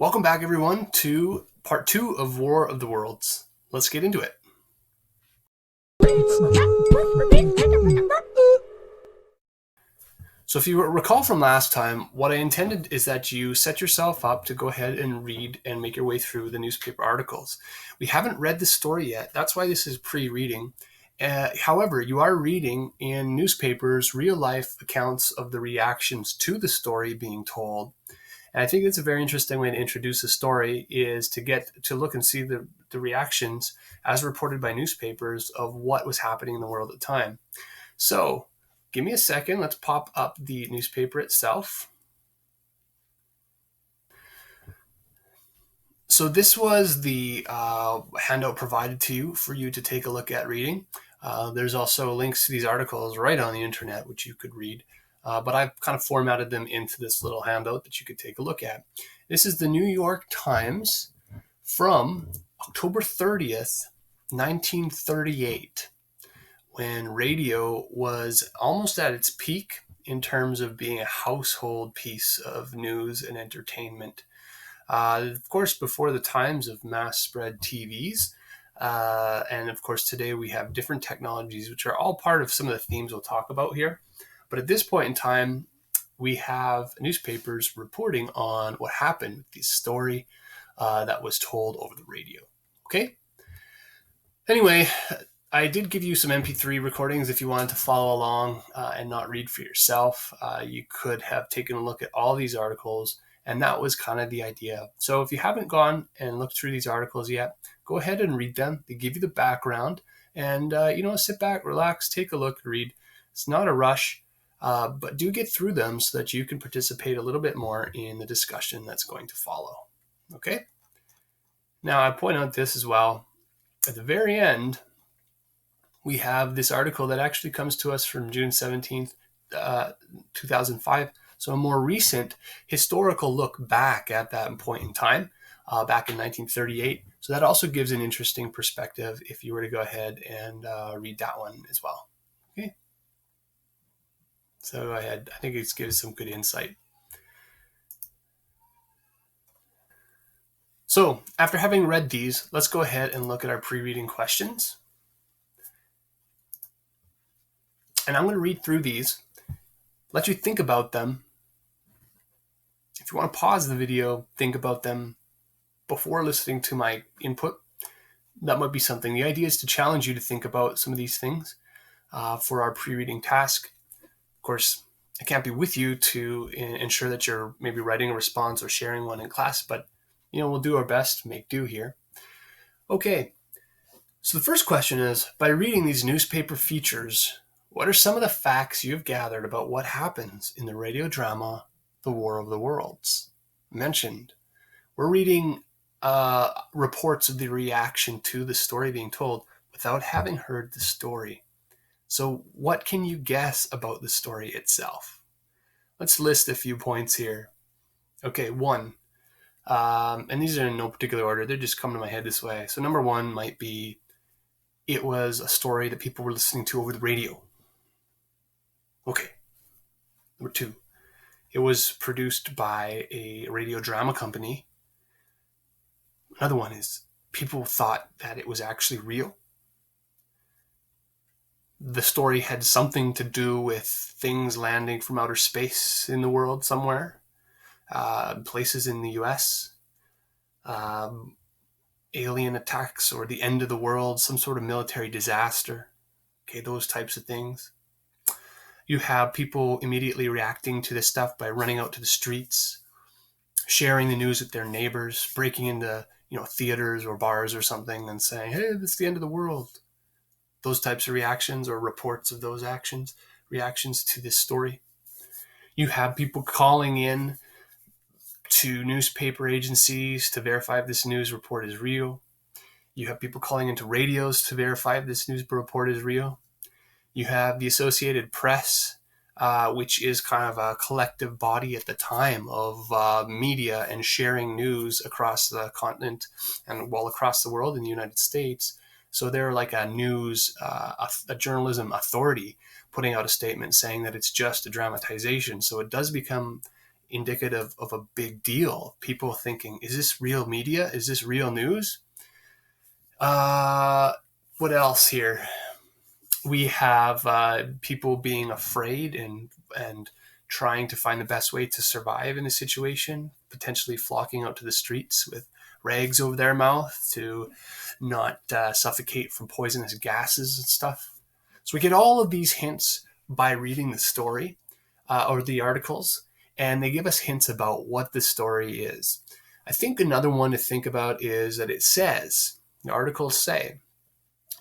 Welcome back, everyone, to part 2 of War of the Worlds. Let's get into it. So if you recall from last time, what I intended is that you set yourself up to go ahead and read and make your way through the newspaper articles. We haven't read the story yet. That's why this is pre-reading. However, you are reading in newspapers real-life accounts of the reactions to the story being told. And I think it's a very interesting way to introduce a story is to get to look and see the reactions as reported by newspapers of what was happening in the world at the time. So give me a second. Let's pop up the newspaper itself. So this was the handout provided to you for you to take a look at reading. There's also links to these articles right on the internet, which you could read. But I've kind of formatted them into this little handout that you could take a look at. This is the New York Times from October 30th, 1938, when radio was almost at its peak in terms of being a household piece of news and entertainment. Of course, before the times of mass spread TVs, and of course, today we have different technologies, which are all part of some of the themes we'll talk about here. But at this point in time, we have newspapers reporting on what happened with this story that was told over the radio. Okay? Anyway, I did give you some MP3 recordings if you wanted to follow along and not read for yourself. You could have taken a look at all these articles, and that was kind of the idea. So if you haven't gone and looked through these articles yet, go ahead and read them. They give you the background, and sit back, relax, take a look, read. It's not a rush. But do get through them so that you can participate a little bit more in the discussion that's going to follow. Okay? Now, I point out this as well. At the very end, we have this article that actually comes to us from June 17th, 2005. So a more recent historical look back at that point in time, back in 1938. So that also gives an interesting perspective if you were to go ahead and read that one as well. Okay? So I think it gives some good insight. So after having read these, let's go ahead and look at our pre-reading questions. And I'm going to read through these, let you think about them. If you want to pause the video, think about them before listening to my input. That might be something. The idea is to challenge you to think about some of these things for our pre-reading task. Of course, I can't be with you to ensure that you're maybe writing a response or sharing one in class, but we'll do our best to make do here. Okay, so the first question is, by reading these newspaper features, what are some of the facts you've gathered about what happens in the radio drama, The War of the Worlds? Mentioned. We're reading reports of the reaction to the story being told without having heard the story. So what can you guess about the story itself? Let's list a few points here. Okay, 1. And these are in no particular order. They're just coming to my head this way. So number 1 might be, it was a story that people were listening to over the radio. Okay. Number 2, it was produced by a radio drama company. Another one is, people thought that it was actually real. The story had something to do with things landing from outer space in the world somewhere, places in the US, alien attacks or the end of the world, some sort of military disaster, okay, those types of things. You have people immediately reacting to this stuff by running out to the streets, sharing the news with their neighbors, breaking into theaters or bars or something and saying, hey, this is the end of the world. Those types of reactions or reports of those reactions to this story. You have people calling in to newspaper agencies to verify if this news report is real. You have people calling into radios to verify if this news report is real. You have the Associated Press, which is kind of a collective body at the time of media and sharing news across the continent and across the world in the United States. So they're like a news, a journalism authority putting out a statement saying that it's just a dramatization. So it does become indicative of a big deal. People thinking, is this real media? Is this real news? What else here? We have people being afraid and trying to find the best way to survive in a situation, potentially flocking out to the streets with rags over their mouth to not suffocate from poisonous gases and stuff. So we get all of these hints by reading the story or the articles, and they give us hints about what the story is. I think another one to think about is that it says, the articles say,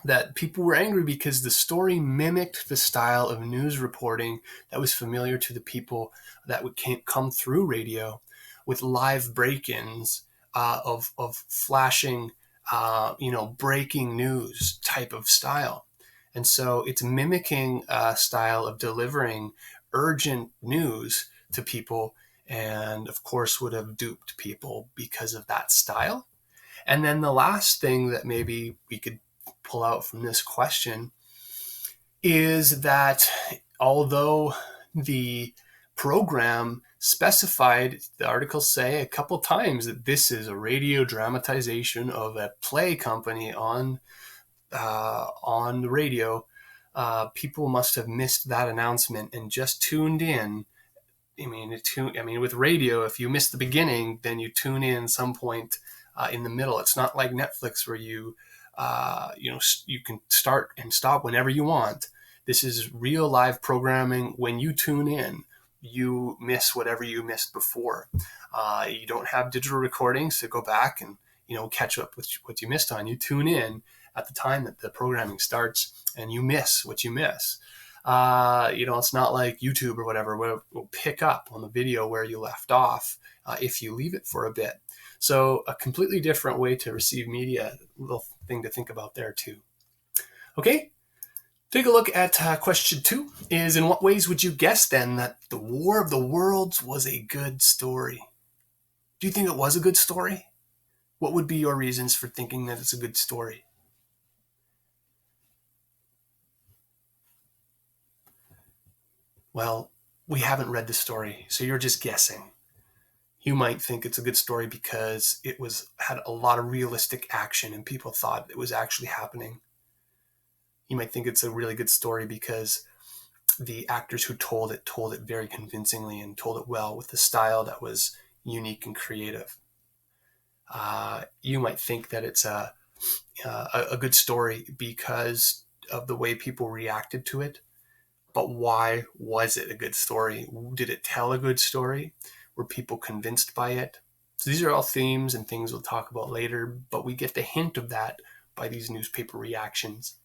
that people were angry because the story mimicked the style of news reporting that was familiar to the people that would come through radio, with live break-ins of flashing, breaking news type of style. And so it's mimicking a style of delivering urgent news to people, and of course would have duped people because of that style. And then the last thing that maybe we could pull out from this question is that although the program specified, the articles say a couple times that this is a radio dramatization of a play company on the radio, people must have missed that announcement and just tuned in. With radio, if you miss the beginning, then you tune in some point in the middle. It's not like Netflix where you can start and stop whenever you want. This is real live programming. When you tune in, you miss whatever you missed before. You don't have digital recordings to go back and catch up with what you missed on. You tune in at the time that the programming starts, and you miss what you miss. It's not like YouTube or whatever where it will pick up on the video where you left off if you leave it for a bit. So a completely different way to receive media, little thing to think about there too. Okay, take a look at question 2 is, in what ways would you guess then that the War of the Worlds was a good story? Do you think it was a good story? What would be your reasons for thinking that it's a good story? Well, we haven't read the story, so you're just guessing. You might think it's a good story because it had a lot of realistic action and people thought it was actually happening. You might think it's a really good story because the actors who told it very convincingly and told it well with a style that was unique and creative. You might think that it's a good story because of the way people reacted to it. But why was it a good story? Did it tell a good story? Were people convinced by it? So these are all themes and things we'll talk about later, but we get the hint of that by these newspaper reactions.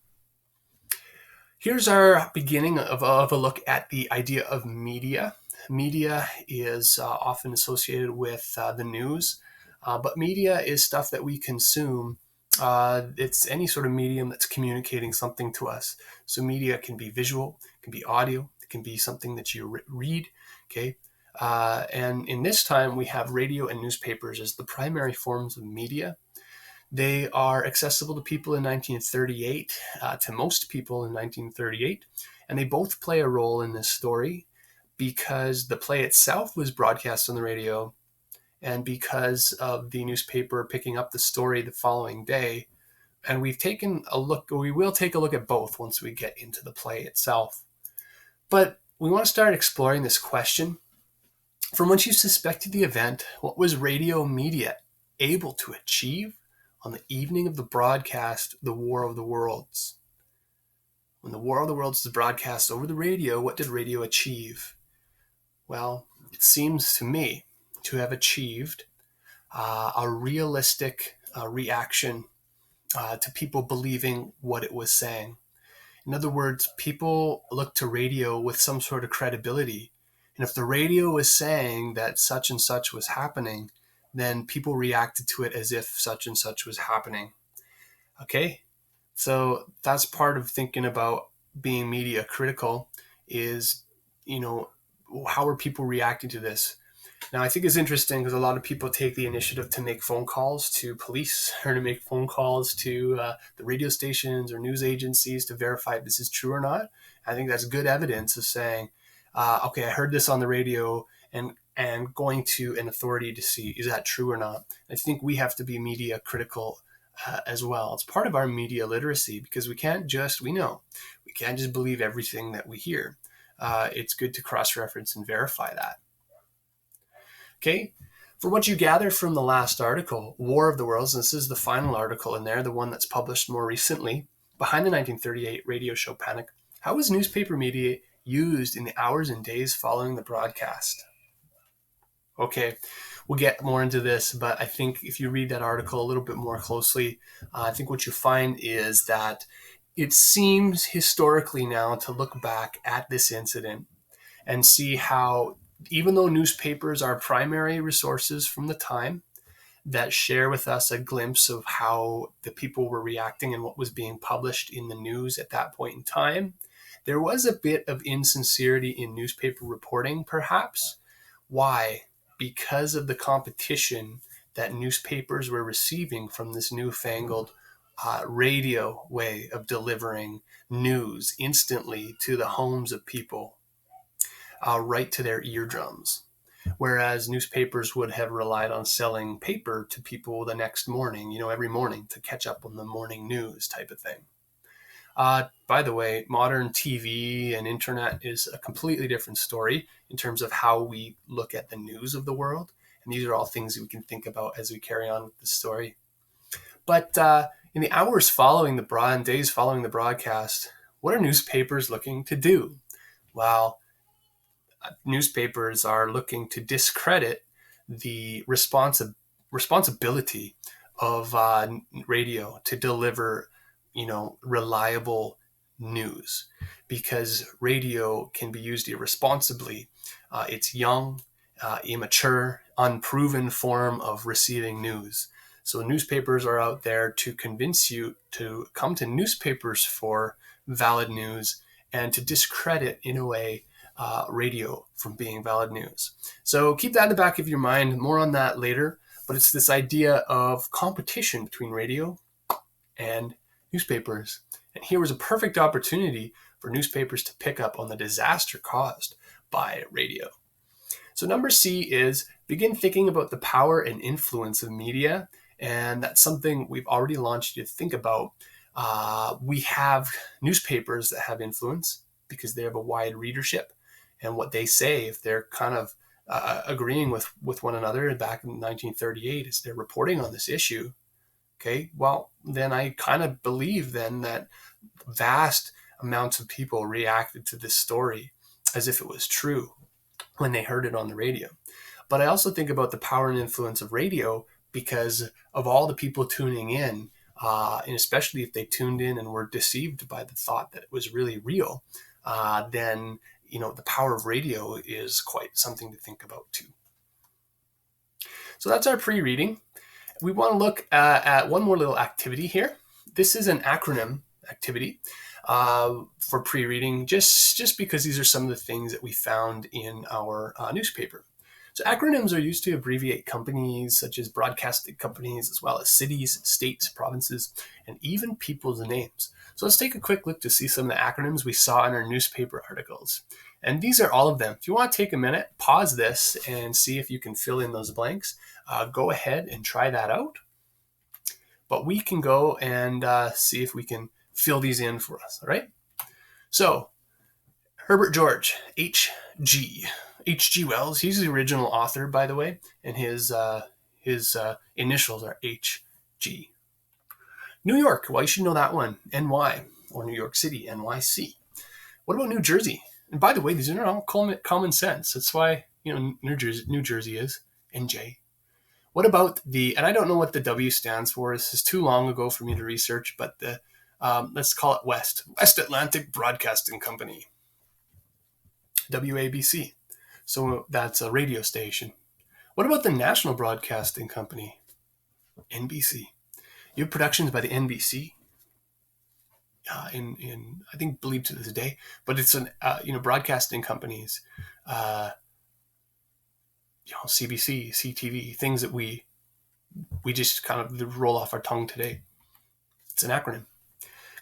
Here's our beginning of a look at the idea of media. Media is often associated with the news, but media is stuff that we consume. It's any sort of medium that's communicating something to us. So media can be visual, it can be audio, it can be something that you read, okay? And in this time, we have radio and newspapers as the primary forms of media. They are accessible to people in 1938, to most people in 1938, and they both play a role in this story because the play itself was broadcast on the radio, and because of the newspaper picking up the story the following day. And we will take a look at both once we get into the play itself. But we want to start exploring this question. From once you suspected the event, what was radio media able to achieve on the evening of the broadcast, The War of the Worlds? When The War of the Worlds was broadcast over the radio, what did radio achieve? Well, it seems to me to have achieved a realistic reaction to people believing what it was saying. In other words, people looked to radio with some sort of credibility. And if the radio was saying that such and such was happening, then people reacted to it as if such and such was happening. Okay? So that's part of thinking about being media critical is, how are people reacting to this? Now, I think it's interesting because a lot of people take the initiative to make phone calls to police or to make phone calls to the radio stations or news agencies to verify if this is true or not. I think that's good evidence of saying, okay, I heard this on the radio, and and going to an authority to see, is that true or not? I think we have to be media critical as well. It's part of our media literacy, because we can't just believe everything that we hear. It's good to cross-reference and verify that. Okay, for what you gather from the last article, War of the Worlds, and this is the final article in there, the one that's published more recently, behind the 1938 radio show Panic, how was newspaper media used in the hours and days following the broadcast? Okay, we'll get more into this, but I think if you read that article a little bit more closely, I think what you find is that it seems historically now to look back at this incident and see how, even though newspapers are primary resources from the time that share with us a glimpse of how the people were reacting and what was being published in the news at that point in time, there was a bit of insincerity in newspaper reporting, perhaps. Why? Because of the competition that newspapers were receiving from this newfangled radio way of delivering news instantly to the homes of people, right to their eardrums. Whereas newspapers would have relied on selling paper to people the next morning, every morning, to catch up on the morning news type of thing. By the way, modern TV and internet is a completely different story in terms of how we look at the news of the world. And these are all things that we can think about as we carry on with the story. But in the hours following days following the broadcast, what are newspapers looking to do? Well, newspapers are looking to discredit the responsibility of radio to deliver, reliable news, because radio can be used irresponsibly. It's young, immature, unproven form of receiving news. So newspapers are out there to convince you to come to newspapers for valid news and to discredit, in a way, radio from being valid news. So keep that in the back of your mind. More on that later. But it's this idea of competition between radio and newspapers. And here was a perfect opportunity for newspapers to pick up on the disaster caused by radio. So number C is begin thinking about the power and influence of media. And that's something we've already launched you to think about. We have newspapers that have influence because they have a wide readership. And what they say, if they're kind of agreeing with one another back in 1938 as they're reporting on this issue, okay, well, then I kind of believe then that vast amounts of people reacted to this story as if it was true when they heard it on the radio. But I also think about the power and influence of radio because of all the people tuning in, and especially if they tuned in and were deceived by the thought that it was really real, then the power of radio is quite something to think about too. So that's our pre-reading. We want to look at one more little activity here. This is an acronym activity for pre-reading, just because these are some of the things that we found in our newspaper. So acronyms are used to abbreviate companies such as broadcasting companies, as well as cities, states, provinces, and even people's names. So let's take a quick look to see some of the acronyms we saw in our newspaper articles. And these are all of them. If you want to take a minute, pause this and see if you can fill in those blanks. Go ahead and try that out. But we can go and see if we can fill these in for us, all right? So, Herbert George, H.G. H.G. Wells, he's the original author, by the way, and his initials are H.G. New York, well, you should know that one, N.Y., or New York City, N.Y.C. What about New Jersey? And by the way, these are all common sense. That's why, New Jersey is N.J. What about and I don't know what the W stands for. This is too long ago for me to research, but let's call it West Atlantic Broadcasting Company, WABC. So that's a radio station. What about the National Broadcasting Company, NBC? You have productions by the NBC, in I think believed to this day, but it's an broadcasting companies, CBC, CTV, things that we just kind of roll off our tongue today. It's an acronym.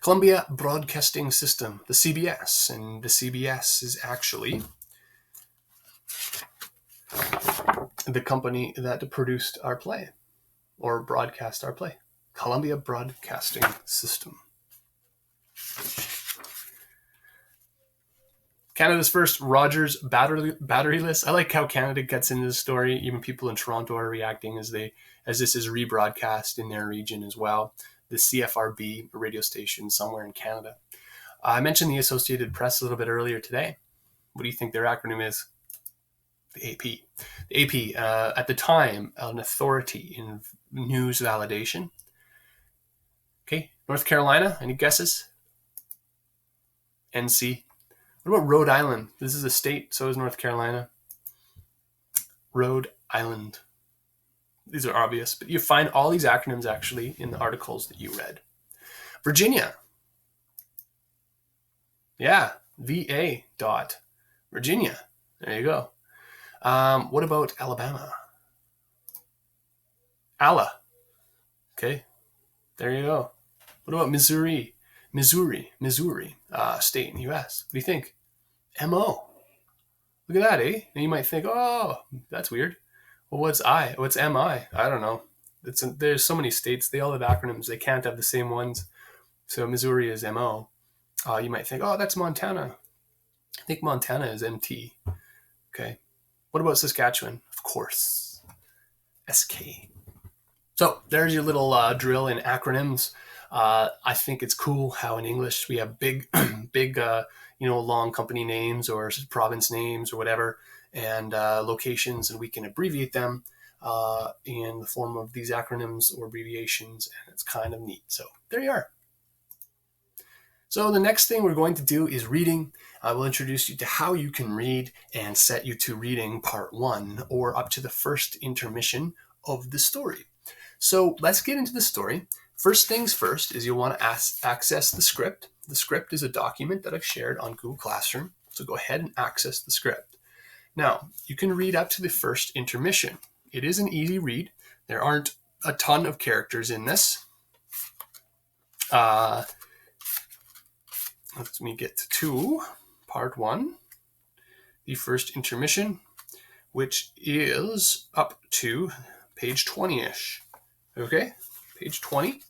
Columbia Broadcasting System, the CBS, and the CBS is actually the company that produced our play or broadcast our play, Columbia Broadcasting System. Canada's first Rogers batteryless. I like how Canada gets into the story. Even people in Toronto are reacting as this is rebroadcast in their region as well. The CFRB radio station somewhere in Canada. I mentioned the Associated Press a little bit earlier today. What do you think their acronym is? The AP. The AP, at the time, an authority in news validation. Okay, North Carolina, any guesses? NC. What about Rhode Island? This is a state, so is North Carolina. Rhode Island. These are obvious, but you find all these acronyms actually in the articles that you read. Virginia. Yeah, VA dot. Virginia. There you go. What about Alabama? ALA. Okay, there you go. What about Missouri? Missouri, state in the U.S. What do you think? MO. Look at that, eh? And you might think, oh, that's weird. Well, what's I? What's MI? I don't know. There's so many states. They all have acronyms. They can't have the same ones. So Missouri is MO. You might think, oh, that's Montana. I think Montana is MT. Okay. What about Saskatchewan? Of course. SK. So there's your little drill in acronyms. I think it's cool how in English we have big, long company names or province names or whatever, and locations, and we can abbreviate them in the form of these acronyms or abbreviations, and it's kind of neat. So there you are. So the next thing we're going to do is reading. I will introduce you to how you can read and set you to reading part 1 or up to the first intermission of the story. So let's get into the story. First things first is you'll want to access the script. The script is a document that I've shared on Google Classroom. So go ahead and access the script. Now, you can read up to the first intermission. It is an easy read. There aren't a ton of characters in this. Let me get to part 1, the first intermission, which is up to page 20-ish. Okay, page 20.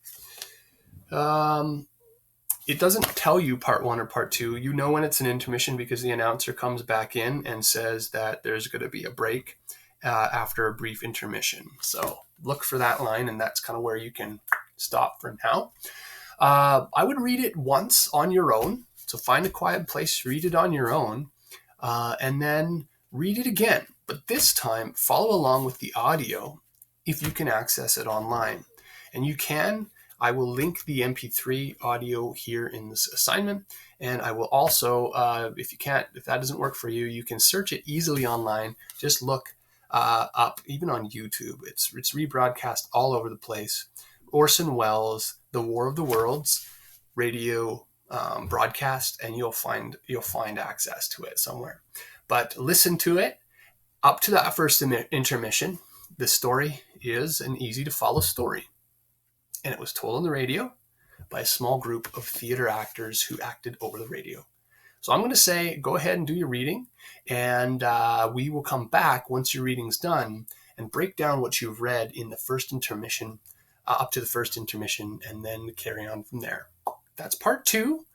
It doesn't tell you part 1 or part 2. You know when it's an intermission because the announcer comes back in and says that there's going to be a break after a brief intermission. So look for that line, and that's kind of where you can stop for now. I would read it once on your own. So find a quiet place, read it on your own, and then read it again. But this time, follow along with the audio if you can access it online. And you can. I will link the MP3 audio here in this assignment. And I will also, if that doesn't work for you, you can search it easily online. Just look up, even on YouTube. It's rebroadcast all over the place. Orson Welles, The War of the Worlds radio broadcast, and you'll find access to it somewhere. But listen to it up to that first intermission. The story is an easy to follow story, and it was told on the radio by a small group of theater actors who acted over the radio. So I'm going to say, go ahead and do your reading, and we will come back once your reading's done and break down what you've read in the first intermission, up to the first intermission, and then carry on from there. That's part 2.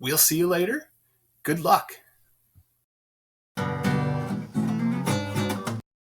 We'll see you later. Good luck.